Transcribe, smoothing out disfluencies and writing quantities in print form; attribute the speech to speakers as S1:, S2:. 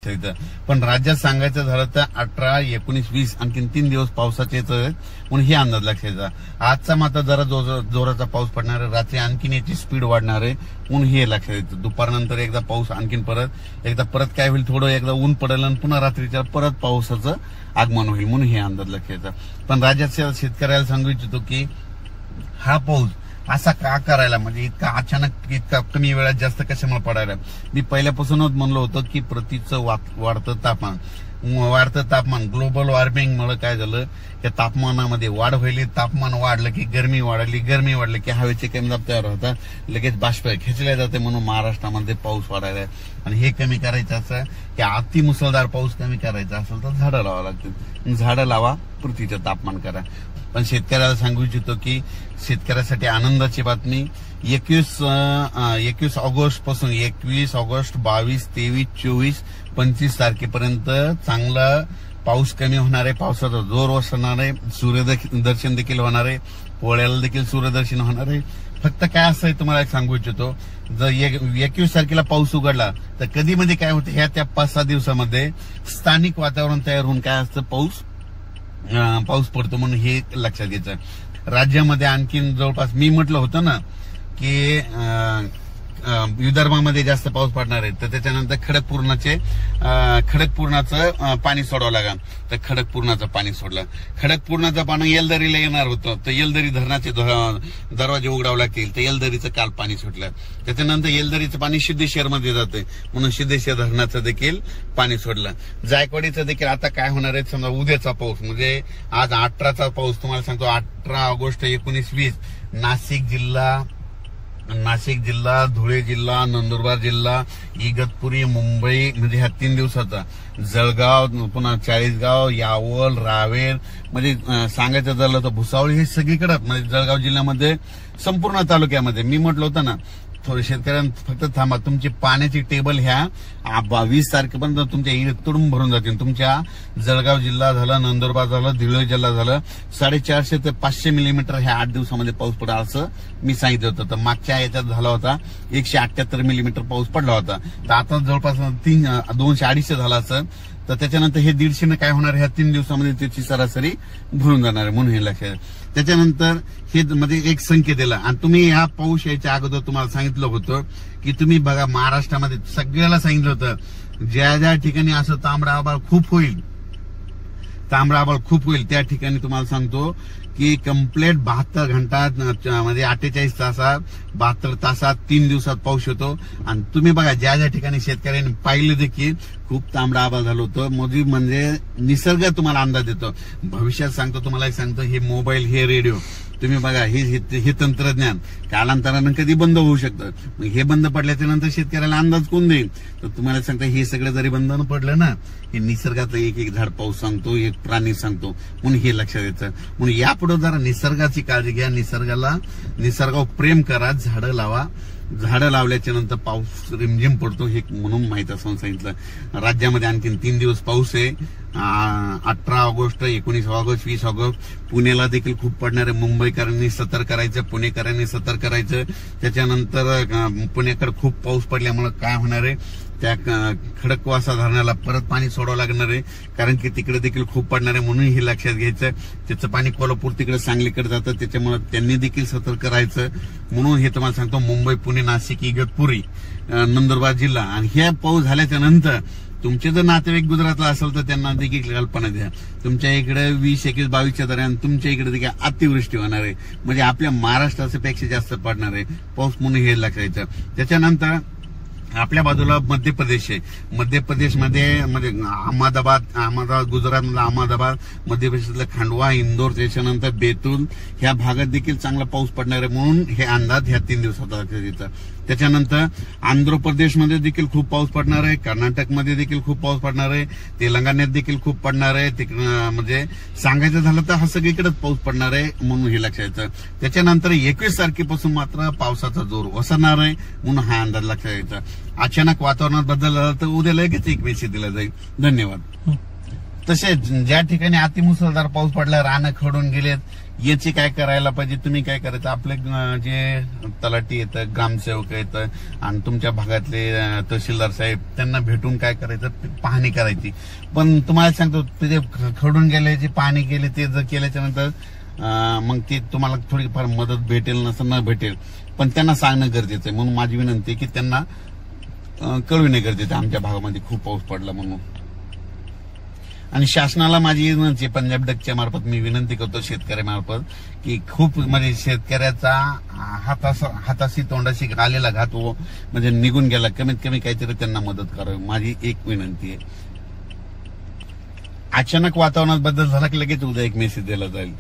S1: पण राज्यात सांगायचं झालं तर 18, 19, 20 आणखी 3 दिवस पावसाचे म्हणून हे अंदाज लक्षात. आजचा मात्र जरा जोराचा पाऊस पडणार आहे, रात्री आणखीन याची स्पीड वाढणार आहे म्हणून हे लक्षात येतं. दुपारनंतर एकदा पाऊस आणखीन परत काय होईल, थोडं एकदा ऊन पडेल आणि पुन्हा रात्रीच्या परत पावसाचं आगमन होईल म्हणून हे अंदाज लक्षात येतं. पण राज्याच्या शेतकऱ्याला सांगू इच्छितो की हा पाऊस असा का करायला, म्हणजे इतका अचानक इतका कमी वेळात जास्त कशामुळे पडायला. मी पहिल्यापासूनच म्हणलो होतो की पृथ्वीचं वाढतं तापमान ग्लोबल वॉर्मिंगमुळे काय झालं, त्या तापमानामध्ये वाढ व्हायली. तापमान वाढलं की गरमी वाढली की हवेचे कमी दाब तयार होतात, लगेच बाष्प खेचले जाते म्हणून महाराष्ट्रामध्ये पाऊस वाढायला. आणि हे कमी करायचं असं की अति मुसळधार पाऊस कमी करायचा असेल तर झाडं लावावं लागतील. झाडं लावा, पृथ्वीचं तापमान करा. पण शेतकऱ्याला सांगू इच्छितो की शेतकऱ्यासाठी आनंदाची बातमी 21 ऑगस्ट पासून 21 ऑगस्ट 22, 23, 24, 25 तारखेपर्यंत चांगला पाऊस कमी होणार आहे, पावसाचा जोर ओसरणार आहे, सूर्यदर्शन देखील होणार आहे, पोळ्याला देखील सूर्यदर्शन होणार आहे. फक्त काय असं आहे तुम्हाला सांगू इच्छितो, जर 21 तारखेला पाऊस उघडला तर कधी मध्ये काय होतं, ह्या त्या 5-6 दिवसामध्ये स्थानिक वातावरण तयार होऊन काय असतं, पाऊस पडतो म्हणून हे लक्षात घ्यायचं. राज्यामध्ये आणखीन जवळपास मी म्हटलं होतं ना की विदर्भामध्ये जास्त पाऊस पडणार आहे, तर त्याच्यानंतर खडकपूर्णाचं पाणी सोडावं लागेल. तर खडकपूर्णाचं पाणी सोडलं, खडकपूर्णाचं पाणी येलदरीला येणार होतं, तर येलदरी धरणाचे दरवाजे उघडावे लागतील, तर येलदरीचं काल पाणी सुटलं. त्याच्यानंतर येलदरीचं पाणी सिद्धेश्वरमध्ये जाते म्हणून सिद्धेश्वर धरणाचं देखील पाणी सोडलं. जायकवाडीचं देखील आता काय होणार आहे, समजा उद्याचा पाऊस म्हणजे आज 18चा पाऊस तुम्हाला सांगतो, 18 ऑगस्ट 19, 20 नाशिक जिल्हा, धुळे जिल्हा, नंदुरबार जिल्हा, इगतपुरी, मुंबई म्हणजे ह्या 3 दिवसाचा, जळगाव, पुन्हा चाळीसगाव, यावल, रावेर म्हणजे सांगायचं झालं तर भुसावळ हे सगळीकडे म्हणजे जळगाव जिल्ह्यामध्ये संपूर्ण तालुक्यामध्ये. मी म्हटलं होतं ना थोडे शेतकऱ्यांना फक्त थांबा, तुमची पाण्याची टेबल ह्या 22 तारखेपर्यंत तुमच्या इकडून भरून जातील. तुमच्या जळगाव जिल्हा झाला, नंदुरबार झाला, धुळे जिल्हा झाला, 450 ते 500 मिलीमीटर ह्या 8 दिवसामध्ये पाऊस पडला असं मी सांगितलं होतं. तर मागच्या याच्यात झाला होता 178 मिलीमीटर पाऊस पडला होता, तर आता जवळपास 200-250 झाला असं. तर त्याच्यानंतर हे 150 काय होणार, ह्या 3 दिवसामध्ये त्याची सरासरी भरून जाणार आहे म्हणून हे लक्षात. त्याच्यानंतर हे मध्ये एक संकेत दिला. आणि तुम्ही ह्या पाऊस यायच्या अगोदर तुम्हाला सांगितलं होतं की तुम्ही बघा महाराष्ट्रामध्ये सगळ्याला सांगितलं होतं ज्या ठिकाणी असं तांबडा आभाळ खूप होईल त्या ठिकाणी तुम्हाला सांगतो की कम्प्लीट 72 घंटा म्हणजे 48 तासात 72 तासात 3 दिवसात पाऊस होतो. आणि तुम्ही बघा ज्या ठिकाणी शेतकऱ्यांनी पाहिलं देखील खूप तांबडा आभाळ झालं होतं. म्हणजे निसर्ग तुम्हाला अंदाज देतो. भविष्यात सांगतो तुम्हाला सांगतो, हे मोबाईल, हे रेडिओ तुम्ही बघा, हे तंत्रज्ञान कालांतरानं कधी बंद होऊ शकतं. हे बंद पडल्याच्या नंतर शेतकऱ्याला अंदाज कोण देईल. तर तुम्हाला सांगतो हे सगळं जरी बंद पडलं ना, हे निसर्गाचं एक झाड पाऊस सांगतो, एक प्राणी सांगतो म्हणून हे लक्षात येतं. म्हणून यापुढे जरा निसर्गाची काळजी घ्या, निसर्गावर प्रेम करा, झाडं लावा. झाडं लावल्याच्या नंतर पाऊस रिमझिम पडतो हे म्हणून माहित असं सांगितलं. राज्यामध्ये आणखीन 3 दिवस पाऊस आहे, 18 ऑगस्ट, 19 ऑगस्ट, 20 ऑगस्ट. पुण्याला देखील खूप पडणार आहे. मुंबईकरांनी सतर्क करायचं, पुणेकरांनी सतर्क करायचं. त्याच्यानंतर पुण्याकडे खूप पाऊस पडल्यामुळे काय होणार आहे, त्या खडकवासला धरणाला परत पाणी सोडावं लागणार आहे, कारण की तिकडे देखील खूप पडणार आहे म्हणून हे लक्षात घ्यायचं. त्याचं पाणी कोल्हापूर तिकडे सांगलीकडे जातं, त्याच्यामुळे त्यांनी देखील सतर्क राहायचं म्हणून हे तुम्हाला सांगतो. मुंबई, पुणे, नाशिक, इगतपुरी, नंदुरबार जिल्हा. आणि हे पाऊस झाल्याच्या नंतर तुमचे जर नातेवाईक गुजरातला असेल तर त्यांना देखील कल्पना द्या, तुमच्या इकडे 20, 21, 22च्या दरम्यान तुमच्या इकडे देखील अतिवृष्टी होणार आहे, म्हणजे आपल्या महाराष्ट्रापेक्षा जास्त पडणार आहे पाऊस म्हणून हे लक्षात. त्याच्यानंतर आपल्या बाजूला मध्य प्रदेश आहे. मध्य प्रदेशमध्ये म्हणजे अहमदाबाद, गुजरातमधला अहमदाबाद, मध्य प्रदेशातला खंडवा, इंदोर, त्याच्यानंतर बेतूल ह्या भागात देखील चांगला पाऊस पडणार आहे म्हणून हे अंदाज ह्या 3 दिवसात लक्षात येतं. त्याच्यानंतर आंध्र प्रदेशमध्ये देखील खूप पाऊस पडणार आहे, कर्नाटकमध्ये देखील खूप पाऊस पडणार आहे, तेलंगणात देखील खूप पडणार आहे. म्हणजे सांगायचं झालं तर हा सगळीकडेच पाऊस पडणार आहे म्हणून हे लक्षात येतं. त्याच्यानंतर 21 तारखेपासून मात्र पावसाचा जोर ओसरणार आहे म्हणून हा अंदाज लक्षात येतं. अचानक वातावरणात बदल झाला तर उद्या लगेच एक मेसेज दिला जाईल. धन्यवाद. तसेच ज्या ठिकाणी अतिमुसळधार पाऊस पडला, रानं खडून गेलेत, याची काय करायला पाहिजे, तुम्ही काय करायचं, आपले जे तलाठी येतं, ग्रामसेवक येतं आणि तुमच्या भागातले तहसीलदार साहेब, त्यांना भेटून काय करायचं, पाहणी करायची. पण तुम्हाला सांगतो, ते खडून गेल्याची पाहणी केली, ते जर केल्याच्या नंतर मग ते तुम्हाला थोडीफार मदत भेटेल नसं न भेटेल, पण त्यांना सांगणं गरजेचं आहे. म्हणून माझी विनंती आहे की त्यांना कळविणे गरजेचं आहे आमच्या भागामध्ये खूप पाऊस पडला म्हणून. आणि शासनाला माझी विनंती आहे, पंजाब डकच्या मार्फत मी विनंती करतो शेतकऱ्यामार्फत की खूप म्हणजे शेतकऱ्याचा हाताशी तोंडाशी आलेला घात म्हणजे निघून गेला, कमीत कमी काहीतरी त्यांना मदत करावी, माझी एक विनंती आहे. अचानक वातावरणात बदल झाला की लगेच उद्या एक मेसेज दिला जाईल.